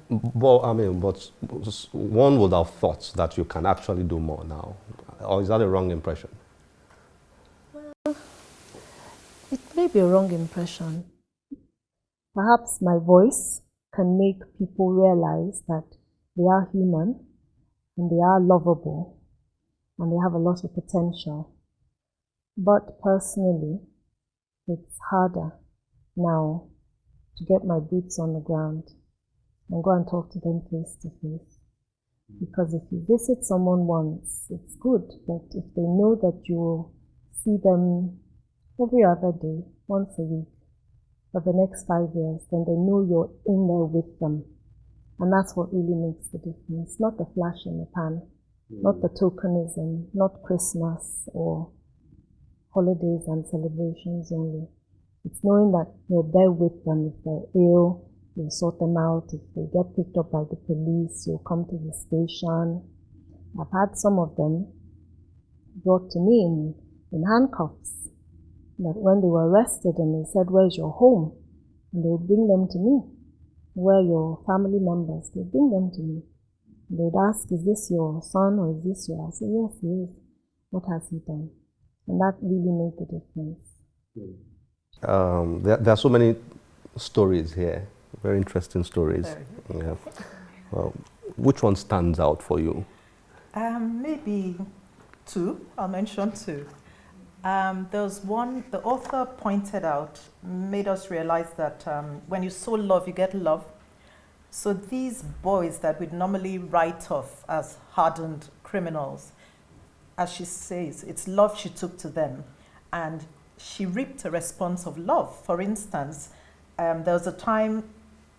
But I mean, but one would have thought that you can actually do more now, or is that a wrong impression? It may be a wrong impression. Perhaps my voice can make people realize that they are human and they are lovable and they have a lot of potential. But personally, it's harder now to get my boots on the ground and go and talk to them face to face. Because if you visit someone once, it's good, but if they know that you will see them every other day, once a week, for the next 5 years, then they know you're in there with them. And that's what really makes the difference. Not the flash in the pan, not the tokenism, not Christmas or holidays and celebrations only. It's knowing that you're there with them. If they're ill, you'll sort them out. If they get picked up by the police, you'll come to the station. I've had some of them brought to me in handcuffs. That when they were arrested and they said, "Where's your home?" And they would bring them to me. "Where are your family members?" They bring them to me. They would ask, "Is this your son or is this your?" I say, "Yes, he is." "What has he done?" And that really made the difference. There are so many stories here, very interesting stories. Yeah. Well, which one stands out for you? Maybe two. I'll mention two. There was one, the author pointed out, made us realize that when you sow love, you get love. So these boys that we'd normally write off as hardened criminals, as she says, it's love she took to them. And she reaped a response of love. For instance, there was a time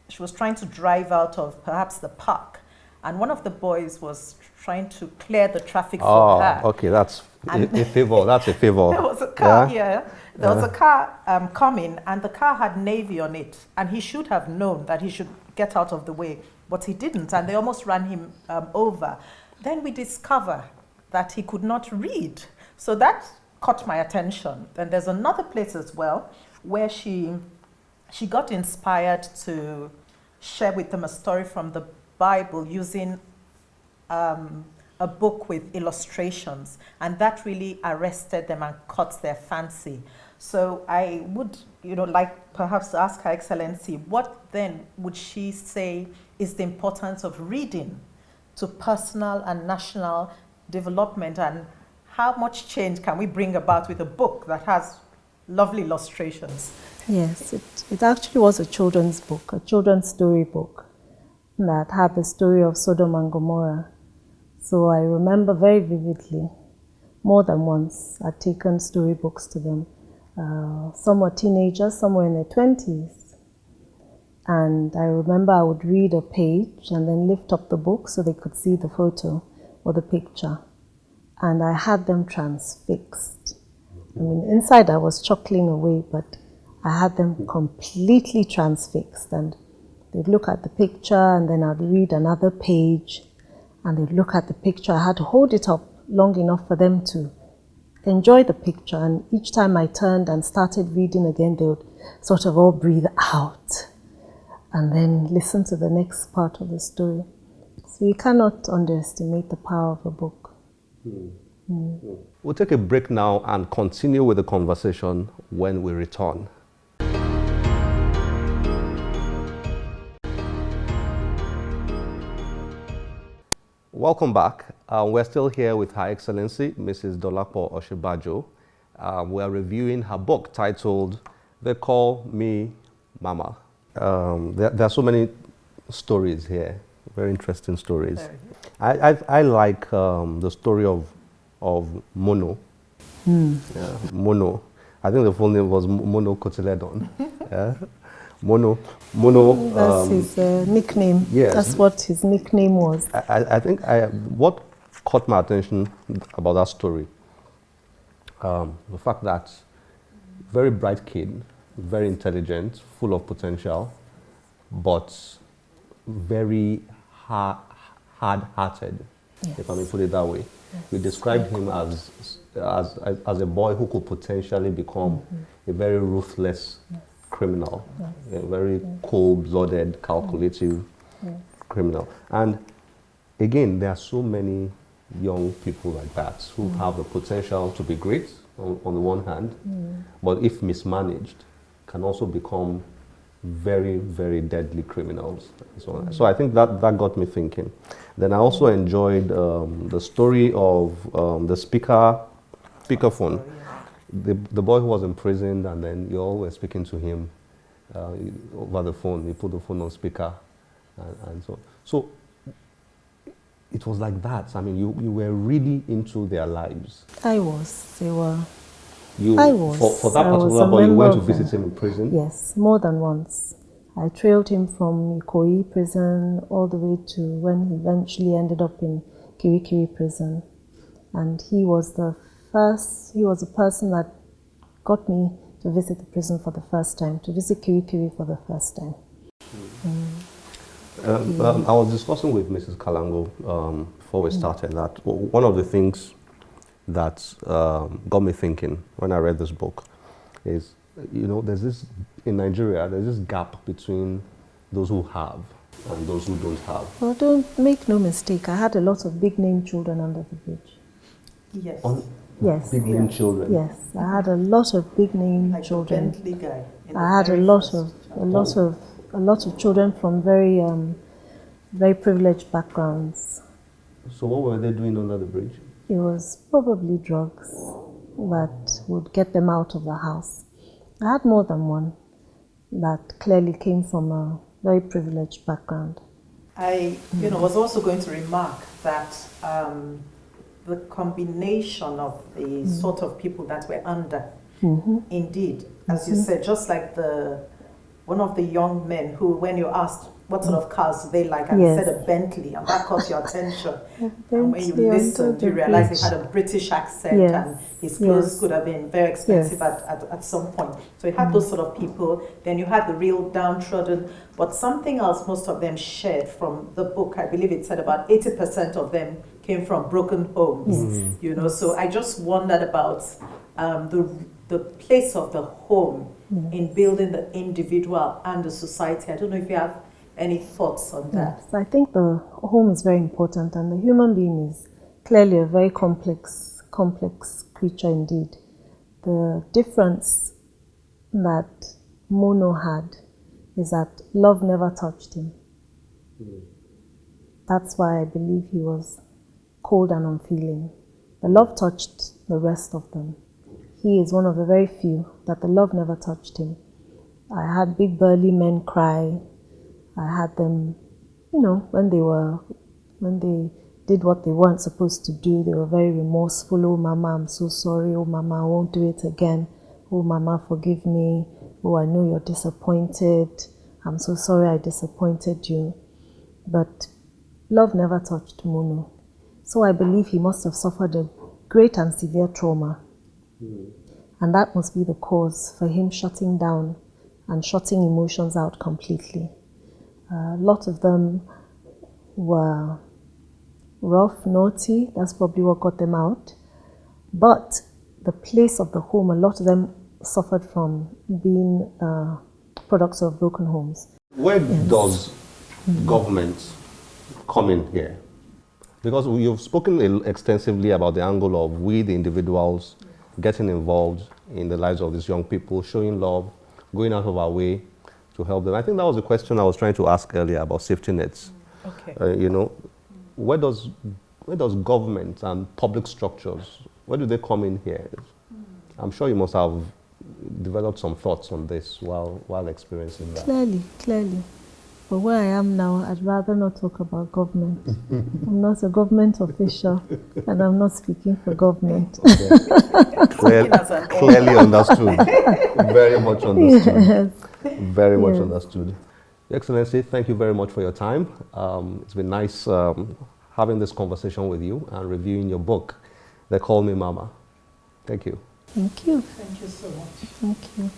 she was trying to drive out of perhaps the park, and one of the boys was trying to clear the traffic for her. Okay, that's a favor. That's a favor. There was a car, There was a car coming, and the car had navy on it, and he should have known that he should get out of the way, but he didn't, and they almost ran him over. Then we discover that he could not read, so that caught my attention. Then there's another place as well where she got inspired to share with them a story from the Bible using a book with illustrations, and that really arrested them and caught their fancy. So I would, like perhaps ask Her Excellency, what then would she say is the importance of reading to personal and national development, and how much change can we bring about with a book that has lovely illustrations? Yes, it actually was a children's book, a children's story book that had the story of Sodom and Gomorrah. So I remember very vividly, more than once, I'd taken storybooks to them. Some were teenagers, some were in their 20s. And I remember I would read a page and then lift up the book so they could see the photo or the picture. And I had them transfixed. I mean, inside I was chuckling away, but I had them completely transfixed. And they'd look at the picture, and then I'd read another page, and they'd look at the picture. I had to hold it up long enough for them to enjoy the picture. And each time I turned and started reading again, they would sort of all breathe out and then listen to the next part of the story. So you cannot underestimate the power of a book. We'll take a break now and continue with the conversation when we return. Welcome back. We're still here with Her Excellency, Mrs. Dolapo Osinbajo. We're reviewing her book titled They Call Me Mama. There are so many stories here, very interesting stories. I like the story of Mono. Yeah, Mono. I think the full name was Mono Cotiledon. Yeah. Mono. That's his nickname. Yes. That's what his nickname was. I think what caught my attention about that story, the fact that very bright kid, very intelligent, full of potential, but very hard-hearted, Yes. if I may put it that way. Yes. We described him as a boy who could potentially become a very ruthless criminal, a very cold-blooded, calculative criminal. And again, there are so many young people like that who have the potential to be great on the one hand, but if mismanaged, can also become very, very deadly criminals. So I think that got me thinking. Then I also enjoyed the story of the speakerphone. The boy who was imprisoned, and then you all were speaking to him over the phone. You put the phone on speaker, and so it was like that. I mean, you were really into their lives. I was. They were. I was. For that particular boy, you went to visit him in prison? Yes, more than once. I trailed him from Ikoyi prison all the way to when he eventually ended up in Kirikiri prison. And he was the person that got me to visit the prison for the first time, to visit Kirikiri for the first time. I was discussing with Mrs. Kalango before we started that one of the things that got me thinking when I read this book is, there's this, in Nigeria, there's this gap between those who have and those who don't have. Well, don't make no mistake, I had a lot of big name children under the bridge. Yes. Yes. Big name children. Yes, I had a lot of big name Like children. The Bentley guy. I had a lot of children from very very privileged backgrounds. So what were they doing under the bridge? It was probably drugs that would get them out of the house. I had more than one that clearly came from a very privileged background. I, was also going to remark that the combination of the sort of people that were under, indeed, as you said, just like one of the young men who, when you asked what sort of cars do they like, and he said a Bentley, and that caught your attention. And when you listened, you realized he had a British accent, and his clothes could have been very expensive at some point. So you had those sort of people. Then you had the real downtrodden, but something else most of them shared from the book, I believe it said about 80% of them came from broken homes. So I just wondered about the place of the home in building the individual and the society. I don't know if you have any thoughts on that? Yes, I think the home is very important, and the human being is clearly a very complex creature indeed. The difference that Mono had is that love never touched him. That's why I believe he was cold and unfeeling. The love touched the rest of them. He is one of the very few that the love never touched him. I had big burly men cry. I had them, when they did what they weren't supposed to do, they were very remorseful. Oh, Mama, I'm so sorry. Oh, Mama, I won't do it again. Oh, Mama, forgive me. Oh, I know you're disappointed. I'm so sorry I disappointed you. But love never touched Mono. So I believe he must have suffered a great and severe trauma. And that must be the cause for him shutting down and shutting emotions out completely. A lot of them were rough, naughty. That's probably what got them out. But the place of the home, a lot of them suffered from being products of broken homes. Where does government come in here? Because you've spoken extensively about the angle of we, the individuals, getting involved in the lives of these young people, showing love, going out of our way to help them. I think that was a question I was trying to ask earlier about safety nets. Okay. Where does government and public structures, where do they come in here? I'm sure you must have developed some thoughts on this while experiencing that. Clearly. But where I am now, I'd rather not talk about government. I'm not a government official, and I'm not speaking for government. Okay. Clearly understood. Very much understood. Yes. Very much understood. Your Excellency, thank you very much for your time. It's been nice having this conversation with you and reviewing your book, They Call Me Mama. Thank you. Thank you. Thank you so much. Thank you.